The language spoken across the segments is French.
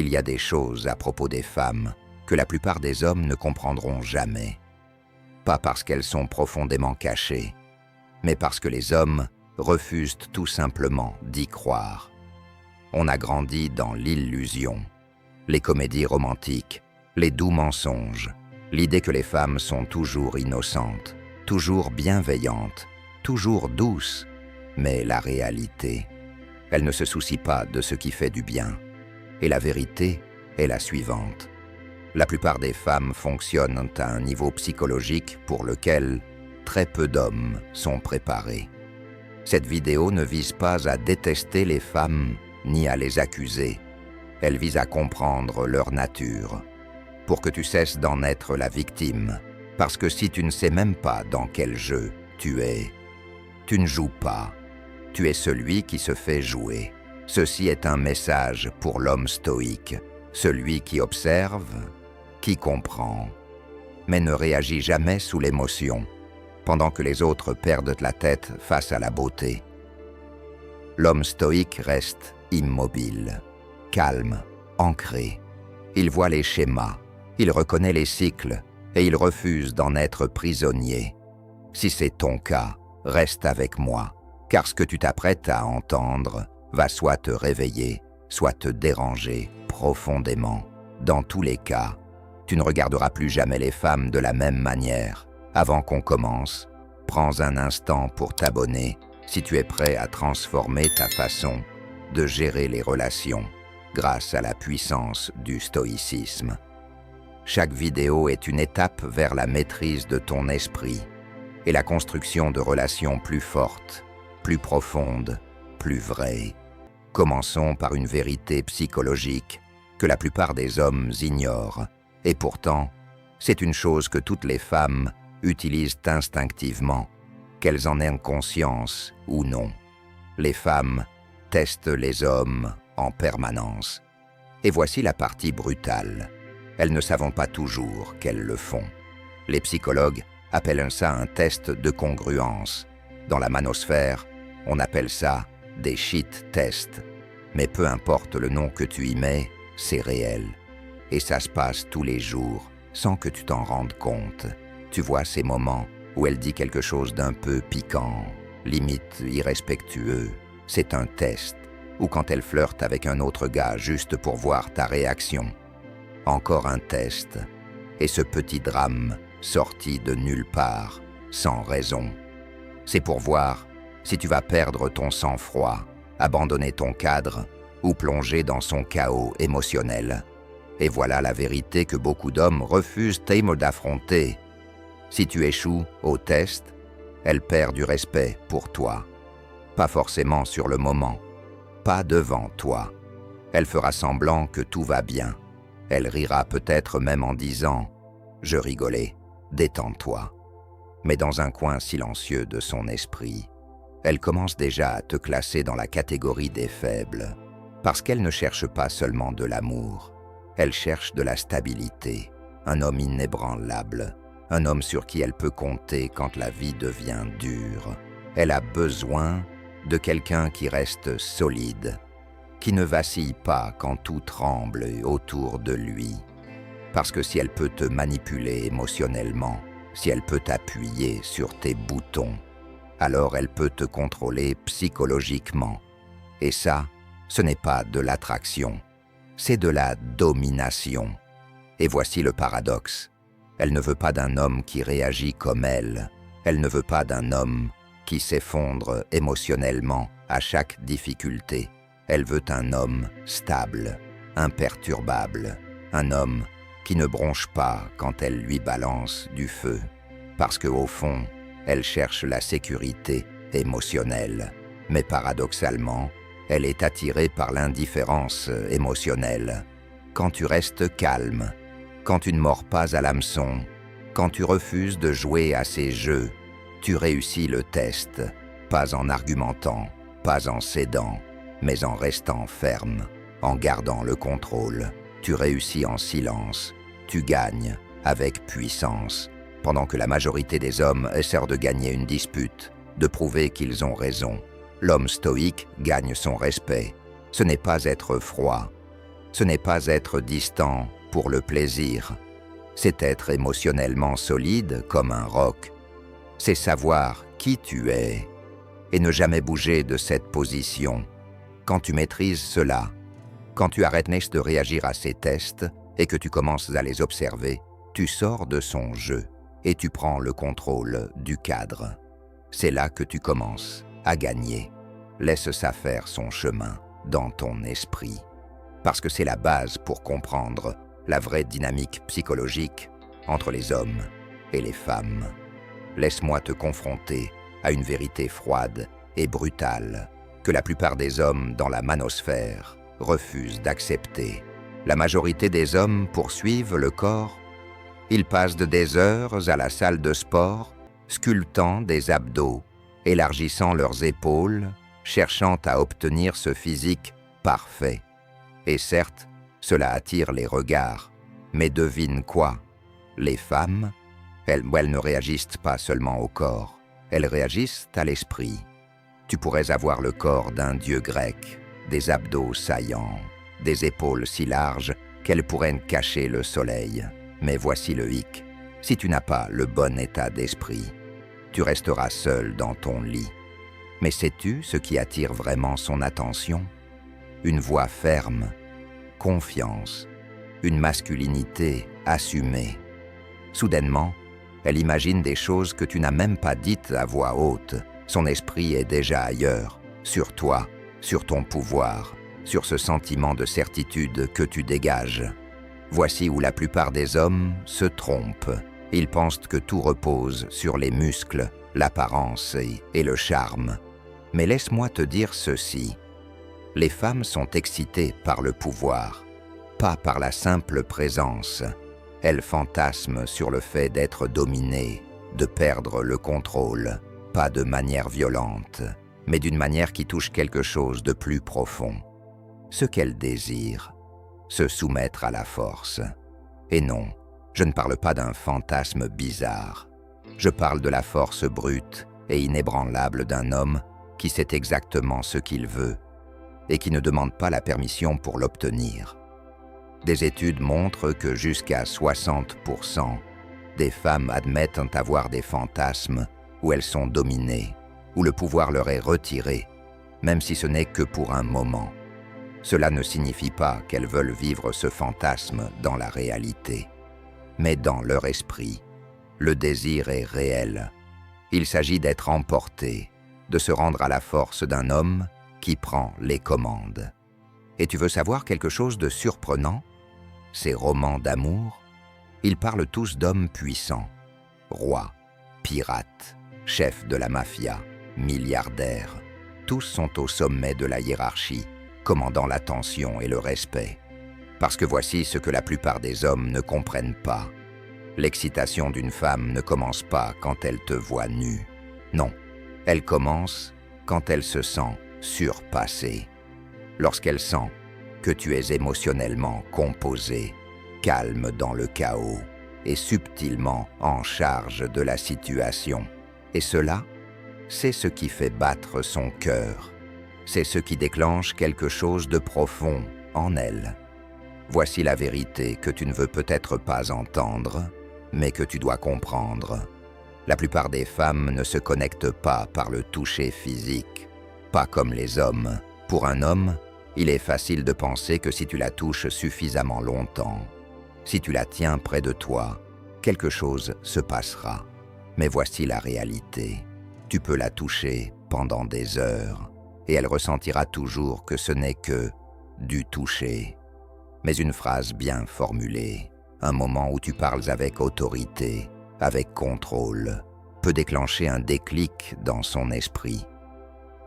Il y a des choses à propos des femmes que la plupart des hommes ne comprendront jamais. Pas parce qu'elles sont profondément cachées, mais parce que les hommes refusent tout simplement d'y croire. On a grandi dans l'illusion, les comédies romantiques, les doux mensonges, l'idée que les femmes sont toujours innocentes, toujours bienveillantes, toujours douces, mais la réalité, elles ne se soucient pas de ce qui fait du bien. Et la vérité est la suivante. La plupart des femmes fonctionnent à un niveau psychologique pour lequel très peu d'hommes sont préparés. Cette vidéo ne vise pas à détester les femmes ni à les accuser. Elle vise à comprendre leur nature, pour que tu cesses d'en être la victime. Parce que si tu ne sais même pas dans quel jeu tu es, tu ne joues pas. Tu es celui qui se fait jouer. Ceci est un message pour l'homme stoïque, celui qui observe, qui comprend, mais ne réagit jamais sous l'émotion, pendant que les autres perdent la tête face à la beauté. L'homme stoïque reste immobile, calme, ancré. Il voit les schémas, il reconnaît les cycles et il refuse d'en être prisonnier. Si c'est ton cas, reste avec moi, car ce que tu t'apprêtes à entendre va soit te réveiller, soit te déranger profondément. Dans tous les cas, tu ne regarderas plus jamais les femmes de la même manière. Avant qu'on commence, prends un instant pour t'abonner si tu es prêt à transformer ta façon de gérer les relations grâce à la puissance du stoïcisme. Chaque vidéo est une étape vers la maîtrise de ton esprit et la construction de relations plus fortes, plus profondes, plus vraies. Commençons par une vérité psychologique que la plupart des hommes ignorent. Et pourtant, c'est une chose que toutes les femmes utilisent instinctivement, qu'elles en aient conscience ou non. Les femmes testent les hommes en permanence. Et voici la partie brutale. Elles ne savent pas toujours qu'elles le font. Les psychologues appellent ça un test de congruence. Dans la manosphère, on appelle ça des shit tests. Mais peu importe le nom que tu y mets, c'est réel. Et ça se passe tous les jours, sans que tu t'en rendes compte. Tu vois ces moments où elle dit quelque chose d'un peu piquant, limite irrespectueux. C'est un test. Ou quand elle flirte avec un autre gars juste pour voir ta réaction. Encore un test. Et ce petit drame sorti de nulle part, sans raison. C'est pour voir si tu vas perdre ton sang-froid, abandonner ton cadre ou plonger dans son chaos émotionnel. Et voilà la vérité que beaucoup d'hommes refusent d'affronter. Si tu échoues au test, elle perd du respect pour toi. Pas forcément sur le moment, pas devant toi. Elle fera semblant que tout va bien. Elle rira peut-être même en disant « Je rigolais, détends-toi ». Mais dans un coin silencieux de son esprit, elle commence déjà à te classer dans la catégorie des faibles, parce qu'elle ne cherche pas seulement de l'amour, elle cherche de la stabilité, un homme inébranlable, un homme sur qui elle peut compter quand la vie devient dure. Elle a besoin de quelqu'un qui reste solide, qui ne vacille pas quand tout tremble autour de lui. Parce que si elle peut te manipuler émotionnellement, si elle peut t'appuyer sur tes boutons, alors elle peut te contrôler psychologiquement. Et ça, ce n'est pas de l'attraction, c'est de la domination. Et voici le paradoxe. Elle ne veut pas d'un homme qui réagit comme elle. Elle ne veut pas d'un homme qui s'effondre émotionnellement à chaque difficulté. Elle veut un homme stable, imperturbable, un homme qui ne bronche pas quand elle lui balance du feu. Parce qu'au fond, elle cherche la sécurité émotionnelle. Mais paradoxalement, elle est attirée par l'indifférence émotionnelle. Quand tu restes calme, quand tu ne mords pas à l'hameçon, quand tu refuses de jouer à ces jeux, tu réussis le test, pas en argumentant, pas en cédant, mais en restant ferme, en gardant le contrôle. Tu réussis en silence, tu gagnes avec puissance, pendant que la majorité des hommes essaient de gagner une dispute, de prouver qu'ils ont raison. L'homme stoïque gagne son respect. Ce n'est pas être froid, Ce n'est pas être distant pour le plaisir, c'est être émotionnellement solide comme un roc. C'est savoir qui tu es et ne jamais bouger de cette position. Quand tu maîtrises cela, quand tu arrêtes de réagir à ces tests et que tu commences à les observer, tu sors de son jeu et tu prends le contrôle du cadre. C'est là que tu commences à gagner. Laisse ça faire son chemin dans ton esprit. Parce que c'est la base pour comprendre la vraie dynamique psychologique entre les hommes et les femmes. Laisse-moi te confronter à une vérité froide et brutale que la plupart des hommes dans la manosphère refusent d'accepter. La majorité des hommes poursuivent le corps. Ils passent des heures à la salle de sport, sculptant des abdos, élargissant leurs épaules, cherchant à obtenir ce physique parfait. Et certes, cela attire les regards. Mais devine quoi? Les femmes, elles ne réagissent pas seulement au corps, elles réagissent à l'esprit. Tu pourrais avoir le corps d'un dieu grec, des abdos saillants, des épaules si larges qu'elles pourraient cacher le soleil. Mais voici le hic, si tu n'as pas le bon état d'esprit, tu resteras seul dans ton lit. Mais sais-tu ce qui attire vraiment son attention? Une voix ferme, confiance, une masculinité assumée. Soudainement, elle imagine des choses que tu n'as même pas dites à voix haute. Son esprit est déjà ailleurs, sur toi, sur ton pouvoir, sur ce sentiment de certitude que tu dégages. Voici où la plupart des hommes se trompent. Ils pensent que tout repose sur les muscles, l'apparence et le charme. Mais laisse-moi te dire ceci. Les femmes sont excitées par le pouvoir, pas par la simple présence. Elles fantasment sur le fait d'être dominées, de perdre le contrôle, pas de manière violente, mais d'une manière qui touche quelque chose de plus profond. Ce qu'elles désirent, se soumettre à la force. Et non, je ne parle pas d'un fantasme bizarre. Je parle de la force brute et inébranlable d'un homme qui sait exactement ce qu'il veut et qui ne demande pas la permission pour l'obtenir. Des études montrent que jusqu'à 60% des femmes admettent avoir des fantasmes où elles sont dominées, où le pouvoir leur est retiré, même si ce n'est que pour un moment. Cela ne signifie pas qu'elles veulent vivre ce fantasme dans la réalité. Mais dans leur esprit, le désir est réel. Il s'agit d'être emporté, de se rendre à la force d'un homme qui prend les commandes. Et tu veux savoir quelque chose de surprenant? Ces romans d'amour, ils parlent tous d'hommes puissants, rois, pirates, chefs de la mafia, milliardaires. Tous sont au sommet de la hiérarchie, commandant l'attention et le respect. Parce que voici ce que la plupart des hommes ne comprennent pas. L'excitation d'une femme ne commence pas quand elle te voit nu. Non, elle commence quand elle se sent surpassée. Lorsqu'elle sent que tu es émotionnellement composé, calme dans le chaos et subtilement en charge de la situation. Et cela, c'est ce qui fait battre son cœur. C'est ce qui déclenche quelque chose de profond en elle. Voici la vérité que tu ne veux peut-être pas entendre, mais que tu dois comprendre. La plupart des femmes ne se connectent pas par le toucher physique, pas comme les hommes. Pour un homme, il est facile de penser que si tu la touches suffisamment longtemps, si tu la tiens près de toi, quelque chose se passera. Mais voici la réalité. Tu peux la toucher pendant des heures, et elle ressentira toujours que ce n'est que du toucher. Mais une phrase bien formulée, un moment où tu parles avec autorité, avec contrôle, peut déclencher un déclic dans son esprit.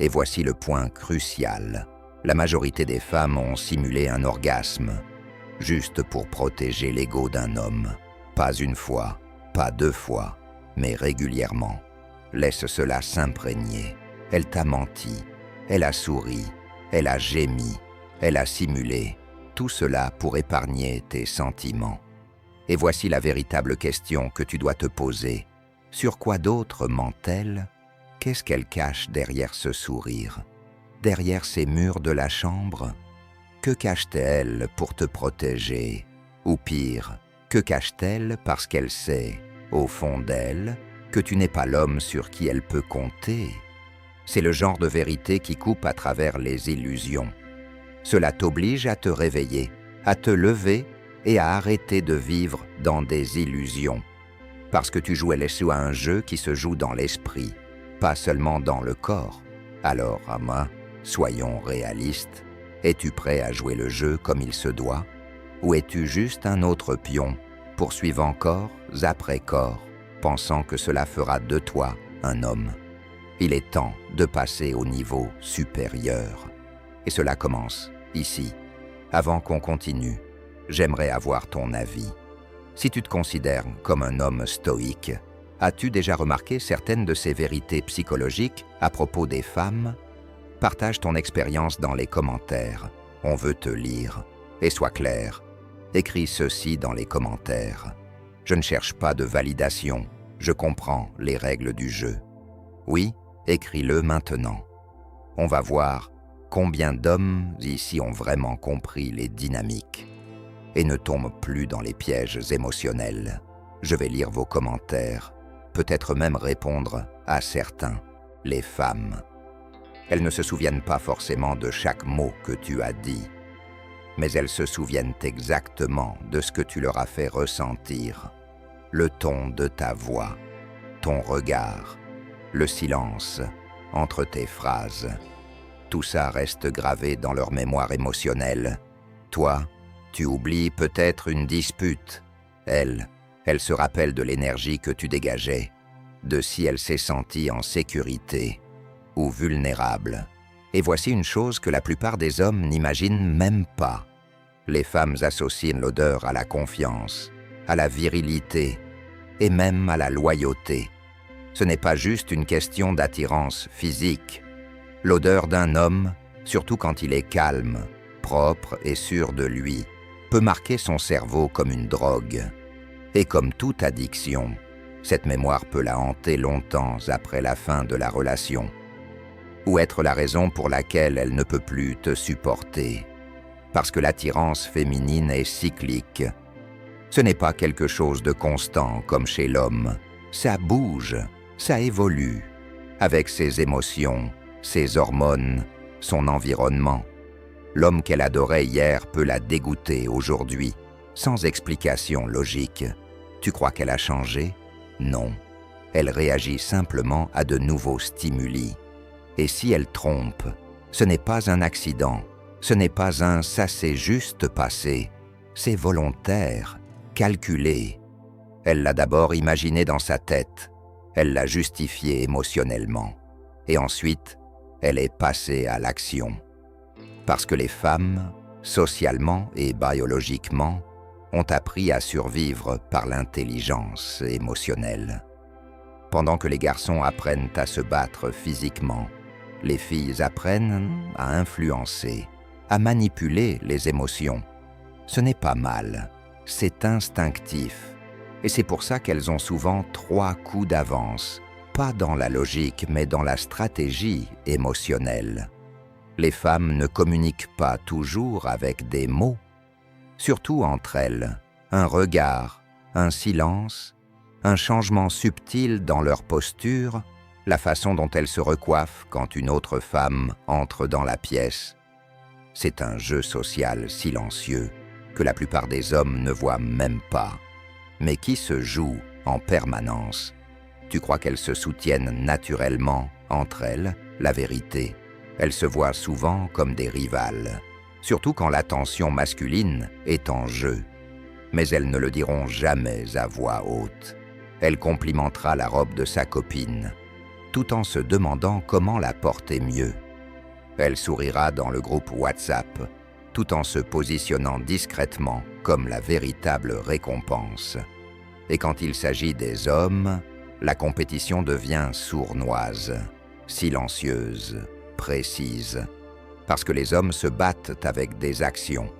Et voici le point crucial. La majorité des femmes ont simulé un orgasme, juste pour protéger l'ego d'un homme. Pas une fois, pas deux fois, mais régulièrement. Laisse cela s'imprégner. Elle t'a menti, elle a souri, elle a gémi, elle a simulé. Tout cela pour épargner tes sentiments. Et voici la véritable question que tu dois te poser. Sur quoi d'autre ment-elle? Qu'est-ce qu'elle cache derrière ce sourire? Derrière ces murs de la chambre? que cache-t-elle pour te protéger? Ou pire, que cache-t-elle parce qu'elle sait, au fond d'elle, que tu n'es pas l'homme sur qui elle peut compter? C'est le genre de vérité qui coupe à travers les illusions. Cela t'oblige à te réveiller, à te lever et à arrêter de vivre dans des illusions. Parce que tu jouais à un jeu qui se joue dans l'esprit, pas seulement dans le corps. Alors, Ama, soyons réalistes. Es-tu prêt à jouer le jeu comme il se doit? Ou es-tu juste un autre pion, poursuivant corps après corps, pensant que cela fera de toi un homme? Il est temps de passer au niveau supérieur. Et cela commence ici. Avant qu'on continue, j'aimerais avoir ton avis. Si tu te considères comme un homme stoïque, as-tu déjà remarqué certaines de ces vérités psychologiques à propos des femmes? Partage ton expérience dans les commentaires. On veut te lire. Et sois clair. Écris ceci dans les commentaires. Je ne cherche pas de validation. Je comprends les règles du jeu. Oui, écris-le maintenant. On va voir combien d'hommes ici ont vraiment compris les dynamiques et ne tombent plus dans les pièges émotionnels. Je vais lire vos commentaires, peut-être même répondre à certains, les femmes. Elles ne se souviennent pas forcément de chaque mot que tu as dit, mais elles se souviennent exactement de ce que tu leur as fait ressentir, le ton de ta voix, ton regard, le silence entre tes phrases. Tout ça reste gravé dans leur mémoire émotionnelle. Toi, tu oublies peut-être une dispute. Elle se rappelle de l'énergie que tu dégageais, de si elle s'est sentie en sécurité ou vulnérable. Et voici une chose que la plupart des hommes n'imaginent même pas. Les femmes associent l'odeur à la confiance, à la virilité et même à la loyauté. Ce n'est pas juste une question d'attirance physique. L'odeur d'un homme, surtout quand il est calme, propre et sûr de lui, peut marquer son cerveau comme une drogue. Et comme toute addiction, cette mémoire peut la hanter longtemps après la fin de la relation, ou être la raison pour laquelle elle ne peut plus te supporter. Parce que l'attirance féminine est cyclique. Ce n'est pas quelque chose de constant comme chez l'homme. Ça bouge, ça évolue, avec ses émotions, ses hormones, son environnement. L'homme qu'elle adorait hier peut la dégoûter aujourd'hui, sans explication logique. Tu crois qu'elle a changé? Non. Elle réagit simplement à de nouveaux stimuli. Et si elle trompe, ce n'est pas un accident, ce n'est pas un « ça s'est juste passé », c'est volontaire, calculé. Elle l'a d'abord imaginé dans sa tête, elle l'a justifié émotionnellement, et ensuite, elle est passée à l'action. Parce que les femmes, socialement et biologiquement, ont appris à survivre par l'intelligence émotionnelle. Pendant que les garçons apprennent à se battre physiquement, les filles apprennent à influencer, à manipuler les émotions. Ce n'est pas mal, c'est instinctif. Et c'est pour ça qu'elles ont souvent 3 coups d'avance, pas dans la logique, mais dans la stratégie émotionnelle. Les femmes ne communiquent pas toujours avec des mots. Surtout entre elles, un regard, un silence, un changement subtil dans leur posture, la façon dont elles se recoiffent quand une autre femme entre dans la pièce. C'est un jeu social silencieux que la plupart des hommes ne voient même pas, mais qui se joue en permanence. Tu crois qu'elles se soutiennent naturellement entre elles, la vérité? Elles se voient souvent comme des rivales, surtout quand l'attention masculine est en jeu. Mais elles ne le diront jamais à voix haute. Elle complimentera la robe de sa copine, tout en se demandant comment la porter mieux. Elle sourira dans le groupe WhatsApp, tout en se positionnant discrètement comme la véritable récompense. Et quand il s'agit des hommes, la compétition devient sournoise, silencieuse, précise, parce que les hommes se battent avec des actions,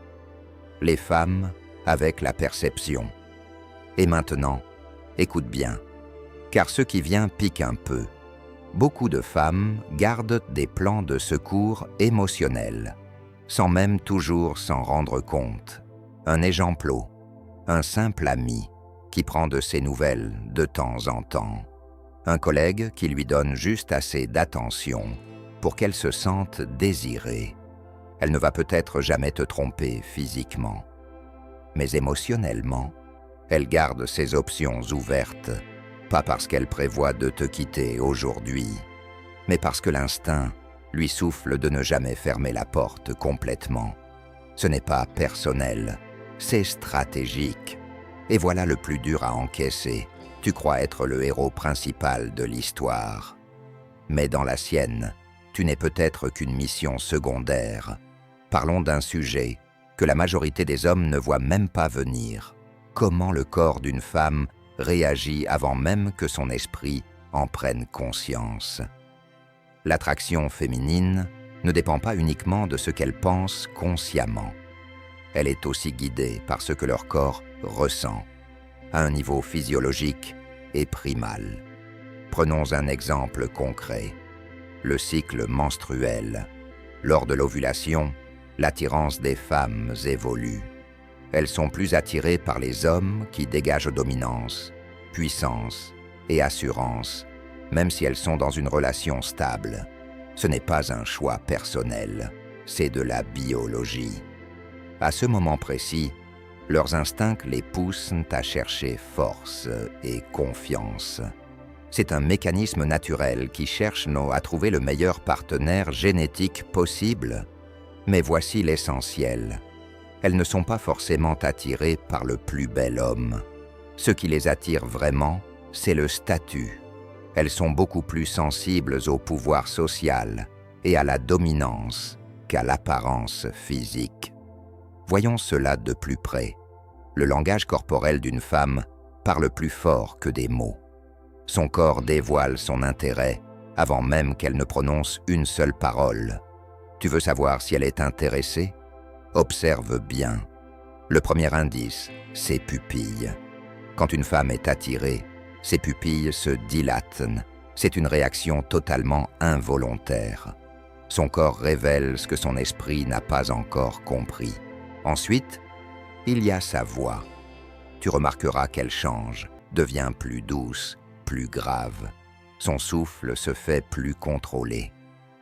les femmes avec la perception. Et maintenant, écoute bien, car ce qui vient pique un peu. Beaucoup de femmes gardent des plans de secours émotionnels. sans même toujours s'en rendre compte. Un exemplo, un simple ami qui prend de ses nouvelles de temps en temps. Un collègue qui lui donne juste assez d'attention pour qu'elle se sente désirée. Elle ne va peut-être jamais te tromper physiquement, mais émotionnellement, elle garde ses options ouvertes, pas parce qu'elle prévoit de te quitter aujourd'hui, mais parce que l'instinct lui souffle de ne jamais fermer la porte complètement. Ce n'est pas personnel, c'est stratégique. Et voilà le plus dur à encaisser. Tu crois être le héros principal de l'histoire. Mais dans la sienne, tu n'es peut-être qu'une mission secondaire. Parlons d'un sujet que la majorité des hommes ne voient même pas venir. Comment le corps d'une femme réagit avant même que son esprit en prenne conscience. L'attraction féminine ne dépend pas uniquement de ce qu'elles pensent consciemment. Elle est aussi guidée par ce que leur corps ressent, à un niveau physiologique et primal. Prenons un exemple concret. Le cycle menstruel. Lors de l'ovulation, l'attirance des femmes évolue. Elles sont plus attirées par les hommes qui dégagent dominance, puissance et assurance, même si elles sont dans une relation stable. Ce n'est pas un choix personnel, c'est de la biologie. À ce moment précis, leurs instincts les poussent à chercher force et confiance. C'est un mécanisme naturel qui cherche à trouver le meilleur partenaire génétique possible. Mais voici l'essentiel. Elles ne sont pas forcément attirées par le plus bel homme. Ce qui les attire vraiment, c'est le statut. Elles sont beaucoup plus sensibles au pouvoir social et à la dominance qu'à l'apparence physique. Voyons cela de plus près. Le langage corporel d'une femme parle plus fort que des mots. Son corps dévoile son intérêt avant même qu'elle ne prononce une seule parole. Tu veux savoir si elle est intéressée? Observe bien. Le premier indice, ses pupilles. Quand une femme est attirée, ses pupilles se dilatent. C'est une réaction totalement involontaire. Son corps révèle ce que son esprit n'a pas encore compris. Ensuite, il y a sa voix. Tu remarqueras qu'elle change, devient plus douce, plus grave. Son souffle se fait plus contrôlé.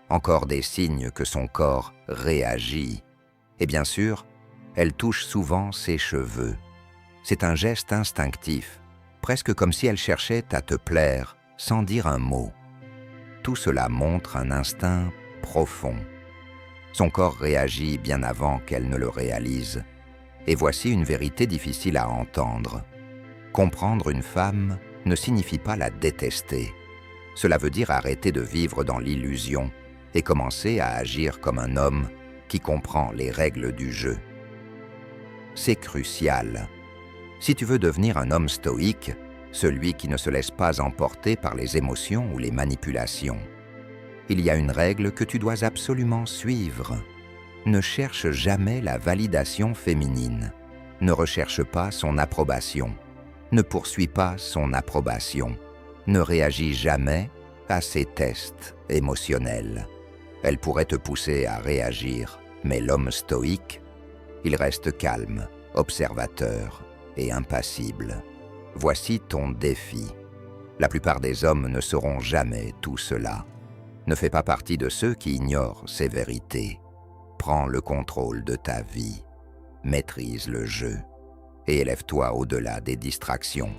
Encore des signes que son corps réagit. Et bien sûr, elle touche souvent ses cheveux. C'est un geste instinctif, presque comme si elle cherchait à te plaire, sans dire un mot. Tout cela montre un instinct profond. Son corps réagit bien avant qu'elle ne le réalise. Et voici une vérité difficile à entendre. Comprendre une femme ne signifie pas la détester. Cela veut dire arrêter de vivre dans l'illusion et commencer à agir comme un homme qui comprend les règles du jeu. C'est crucial. Si tu veux devenir un homme stoïque, celui qui ne se laisse pas emporter par les émotions ou les manipulations, il y a une règle que tu dois absolument suivre. Ne cherche jamais la validation féminine. Ne recherche pas son approbation. Ne poursuis pas son approbation. Ne réagis jamais à ses tests émotionnels. Elle pourrait te pousser à réagir, mais l'homme stoïque, il reste calme, observateur et impassible. Voici ton défi. La plupart des hommes ne sauront jamais tout cela. Ne fais pas partie de ceux qui ignorent ces vérités. Prends le contrôle de ta vie. Maîtrise le jeu. Et élève-toi au-delà des distractions.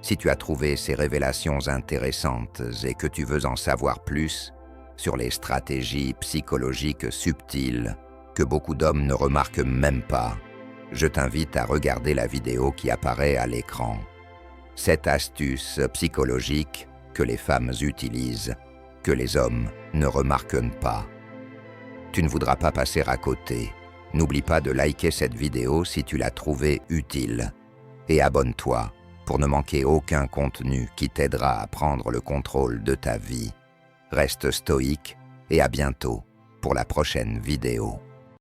Si tu as trouvé ces révélations intéressantes et que tu veux en savoir plus sur les stratégies psychologiques subtiles que beaucoup d'hommes ne remarquent même pas, je t'invite à regarder la vidéo qui apparaît à l'écran. Cette astuce psychologique que les femmes utilisent, que les hommes ne remarquent pas. Tu ne voudras pas passer à côté. N'oublie pas de liker cette vidéo si tu l'as trouvée utile. Et abonne-toi pour ne manquer aucun contenu qui t'aidera à prendre le contrôle de ta vie. Reste stoïque et à bientôt pour la prochaine vidéo.